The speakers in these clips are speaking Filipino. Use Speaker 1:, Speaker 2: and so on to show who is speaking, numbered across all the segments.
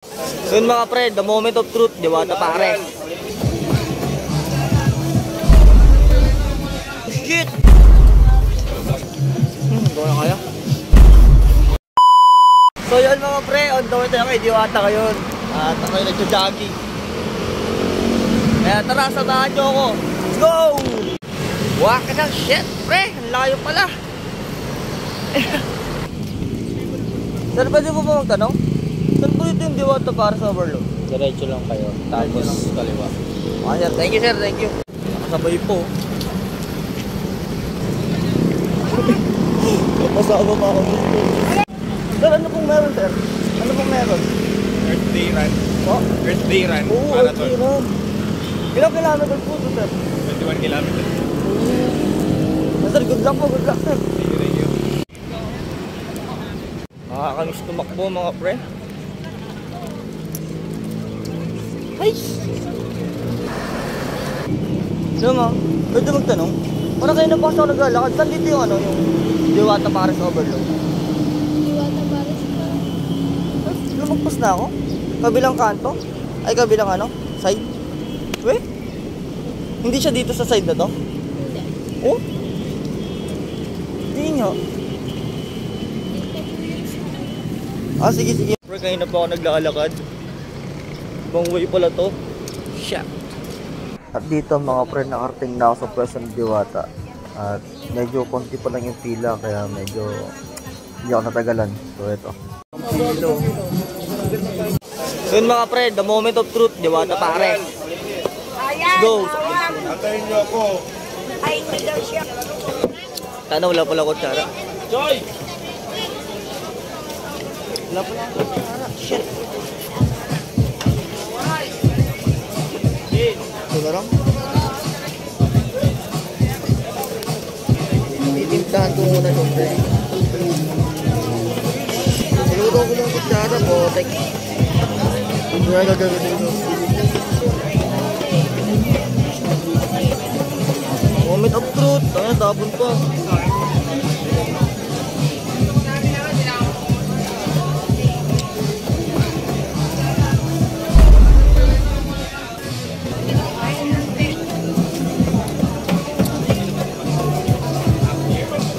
Speaker 1: So yun mga pre, the moment of truth, Diwata pare. Shit! Gawin kaya? So yun mga pre, on the way tayo kay Diwata ngayon. At ako yung nagja-jogging. Kaya tara, samahan nyo ako. Let's go! Waka ng shit pre, ang layo pala. Sir, pwede mo ba magtanong? Saan po ito yung Diwata para sa overload?
Speaker 2: Diretso lang kayo, tapos kaliwa.
Speaker 1: Ah, sir, thank you sir, thank you. Nakasabay po. Napasama pa ako dito. Sir, ano pong meron sir? Ano pong meron?
Speaker 3: Earth Day Run.
Speaker 1: Oh?
Speaker 3: Earth Day Run.
Speaker 1: Oo, Earth Day Run. Ilang kilometer po ito sir?
Speaker 3: 21 kilometers.
Speaker 1: Sir, good luck po, good luck sir.
Speaker 3: Thank you.
Speaker 1: Nakakamiss tumakbo mga pre. Nice! So ma'am, pwede magtanong? Parang kayo na pa ako naglalakad. Saan dito yung ano, yung Diwata para sa overload?
Speaker 4: Diwata para sa
Speaker 1: Lumagpas na ako? Kabilang kanto? Ay, kabilang ano? Side? Weh? Hindi siya dito sa side na to?
Speaker 4: Hindi.
Speaker 1: Oh? Hindi nga. Ah, sige, sige. Pre, kayo na pa ako naglalakad. Ibang way pala to. Shit. At dito mga pre, nakarating na ako sa pwesto ng Diwata. At medyo konti pa lang yung pila, kaya medyo hindi ako natagalan. So ito. Pilo. So yun mga pre, the moment of truth, Diwata pare. Let's go!
Speaker 3: Antayin niyo ako.
Speaker 4: Ay, hindi daw siya.
Speaker 1: Sana wala pala kutsara.
Speaker 3: Joy!
Speaker 1: Wala pala kutsara. Shit. Ito na lang. Titimtahan ko muna siyempre. Niluto ko ng kutsara po. Ito na gagawin ko. Moment of truth. Ayan, tapon pa.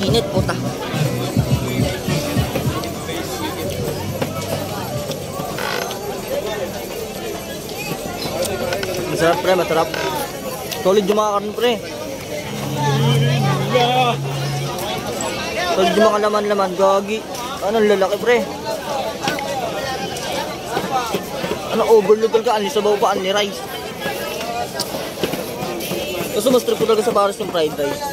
Speaker 1: Init puta. Masarap pre, masarap. Solid yung mga karne pre. Solid yung mga laman-laman. Gagi. Anong lalaki pre? Ano overload ka? Anli sabaw pa, anli rice. Kasi mas trip ko talaga sa pares yung fried rice.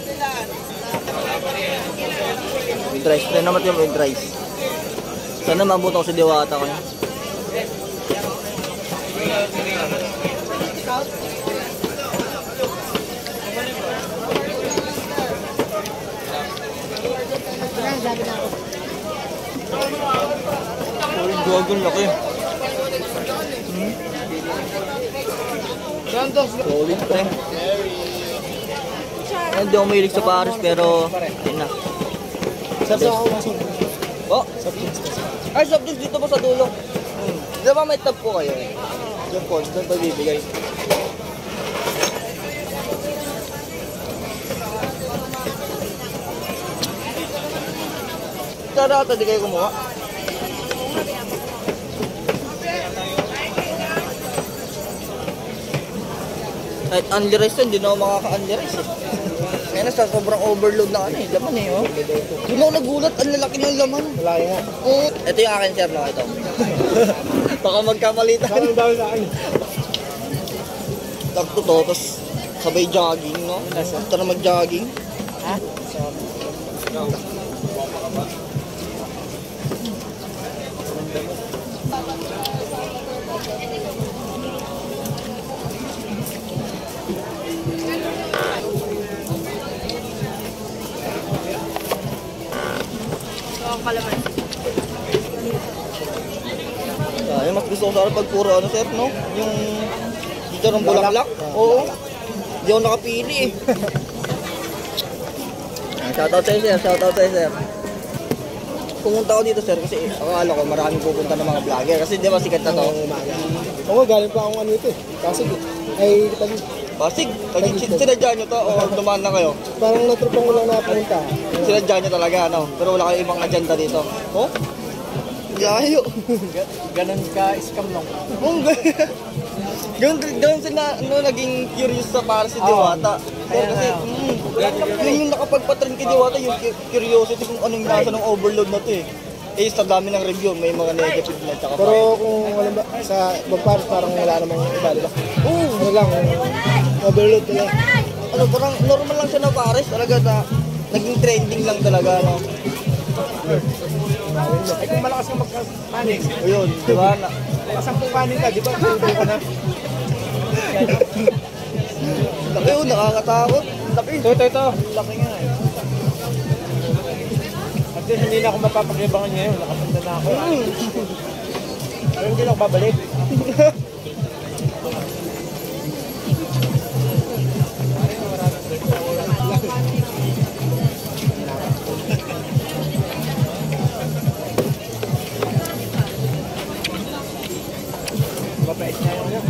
Speaker 1: With rice, pre naman yung with rice. Sana mabuto ko si Diwata ko. Solid gagawin laki. Solid pre. Hindi ako mahilig sa pares pero ayun na. Oh? Ay, soft drinks dito po sa dulo. Di ba may tab po kayo? Diyan po, doon pa bibigay. Tara ata, di kayo kumuha. Kahit unli rice yun, hindi na ako makaka-unli rice eh. Kaya na sa sobrang overload na ano eh, laman eh oh. Doon ako nagulat, ang lalaki ng laman.
Speaker 3: Wala nga.
Speaker 1: Oh. Ito yung akin sir, no? Ito. Baka magkamalitan.
Speaker 3: Parang dami sa akin.
Speaker 1: Takto to, tapos sabay jogging, no? After na mag-jogging. Ha? Ay, mas gusto ko sana pag puro ano sir, no? Yung dito ng bulaklak. Oo. Hindi ako nakapili eh. Shoutout sa'yo sir, shoutout sa'yo sir. pumunta ako dito, sir, kasi akala ko maraming pupunta ng mga vlogger. Kasi di ba sikat na to?
Speaker 5: Oo, galing pa akong ano ito eh. Kasi ay
Speaker 1: Basig, sinadya nyo to o dumaan na kayo?
Speaker 5: parang natrupang ko lang na pumunta.
Speaker 1: Sinadya nyo talaga, ano? Pero wala kayong ibang agenda dito. Oh? Layo.
Speaker 2: Ganon ka scam lang.
Speaker 1: Ganun sila naging curious sa para si Diwata. Sir, kasi yun yung nakapagpatrend kay Diwata, yung curiosity kung anong nasa ng overload na to eh. Eh, sa dami ng review, may mga negative na tsaka
Speaker 5: Pero kung wala ba, sa Bagpares parang wala namang iba, di ba? Oo. Ano lang, overload nila.
Speaker 1: ano, parang normal lang siya na pares. Talaga na, naging trending lang talaga, no?
Speaker 5: Ay kung malakas kang magkapanik,
Speaker 1: Ayun, di ba?
Speaker 5: masampung kanin ka, di ba? Pwede ka na.
Speaker 1: Laki yun, nakakatakot. Laki.
Speaker 5: Ito. Laki nga eh. At least hindi na ako mapapagyabangan ngayon. Nakapunta na ako. Pero hindi na ako babalik. Mapait na yun.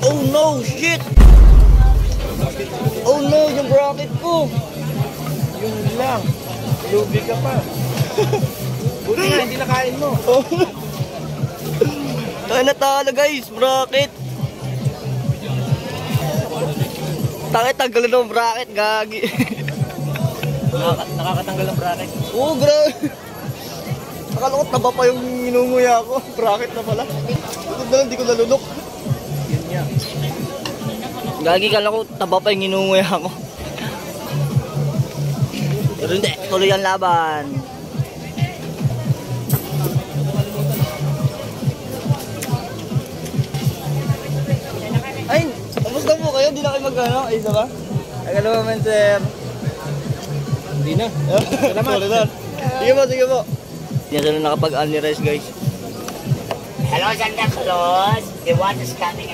Speaker 1: Oh no, shit! Oh no, yung bracket ko!
Speaker 5: Yun lang. Lubi ka pa. Buti nga, hindi nakain mo.
Speaker 1: Tayo na talo guys, bracket! Tagal na ng bracket, gagi.
Speaker 2: Nakakatanggal ang bracket.
Speaker 1: Oo, grabe. Akala ko taba pa yung minunguya ko. Bracket na pala. Ito na lang, di ko nalunok.
Speaker 2: Yun nga.
Speaker 1: Gagi, kala ko taba pa yung minunguya ko. Pero hindi, tuloy ang laban. Ay, kamusta po kayo? Hindi na kayo mag-ano? Ay, isa ba? Ay, man, sir.
Speaker 2: Hindi na.
Speaker 1: Salamat. Sige po, sige po. Hindi na sila nakapag-unli rice, guys.
Speaker 6: Hello, Santa Claus. The water's coming.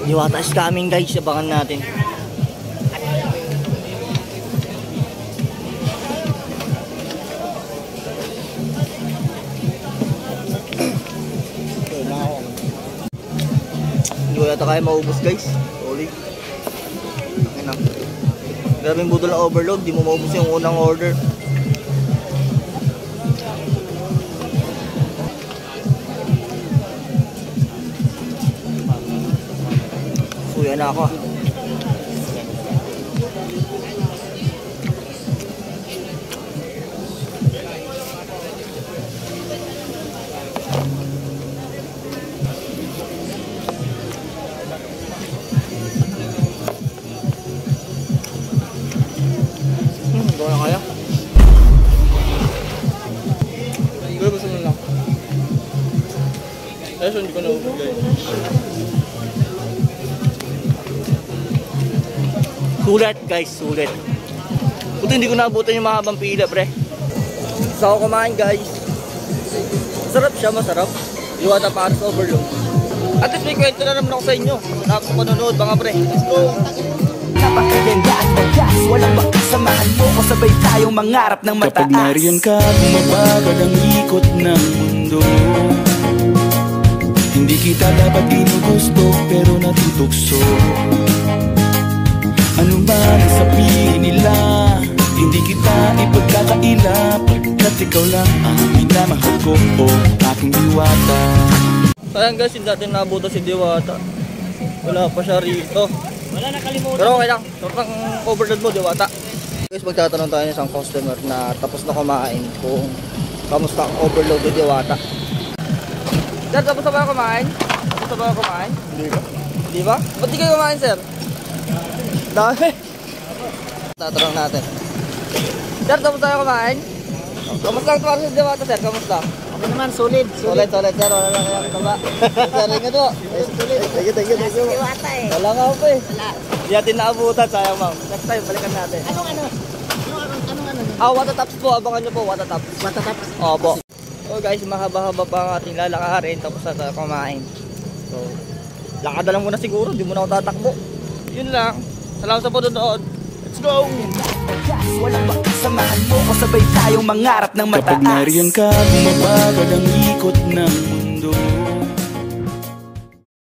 Speaker 1: Diwata is coming, guys. Abangan natin. Hindi ko yata kaya maubos, guys. Sorry. Akin na. Grabing budol na overload. Di mo maubos yung unang order. Suya na ako. Ito na kaya? Pero gusto mo lang. Ayos, hindi ko naubos, guys. Sulit, guys, sulit. Buti hindi ko naabutan yung mahabang pila, pre. Sa ako kumain, guys. Masarap siya, masarap. Diwata Paris overload. At least may kwento na naman ako sa inyo. Tapos manonood, mga pre. Let's go!
Speaker 7: Napakaganda at wagas, walang makasamahan mo kung sabay tayong mangarap ng mataas.
Speaker 8: Kapag nariyan ka, bumabagal ang ikot ng mundo. Hindi kita dapat ginugusto, pero natutukso. Ano man ang sabihin nila, hindi kita ipagkakaila, pagkat ikaw lang ang minamahal ko, o aking Diwata.
Speaker 1: Sayang guys, hindi natin naabutan si Diwata. Wala pa siya rito.
Speaker 2: Wala nakalimutan.
Speaker 1: Pero okay lang, sobrang overload mo, Diwata. Guys, magtatanong tayo ng isang customer na tapos na kumain kung kamusta ang overload ni Diwata. Sir, tapos na ba kumain? Tapos na ba kumain? Hindi ba? Hindi ba? Ba't di kayo kumain, sir? Dami. Tatanong natin. Sir, tapos tayo kumain? Kamusta ang para sa Diwata, sir? Kamusta?
Speaker 2: Okay naman, solid.
Speaker 1: Solid, sir. Wala lang kaya taba. Sir, ingat po. Thank you.
Speaker 4: Diwata eh.
Speaker 1: Wala nga po eh.
Speaker 4: Wala.
Speaker 1: Hindi natin naabutan, sayang ma'am. Next time, balikan natin.
Speaker 4: Anong ano?
Speaker 1: Watataps po. Abangan nyo po, watataps.
Speaker 4: Matataps.
Speaker 1: Opo. So guys, mahaba-haba pa ang ating lalakarin tapos na tayo kumain. So, Lakad na lang muna siguro, di mo na ako tatakbo.
Speaker 2: Yun lang. Salamat sa panonood. Let's go!
Speaker 7: Walang bakit samahan mo ko sabay tayong mangarap ng mataas.
Speaker 8: Kapag nariyan ka, bumabagal ang ikot ng mundo.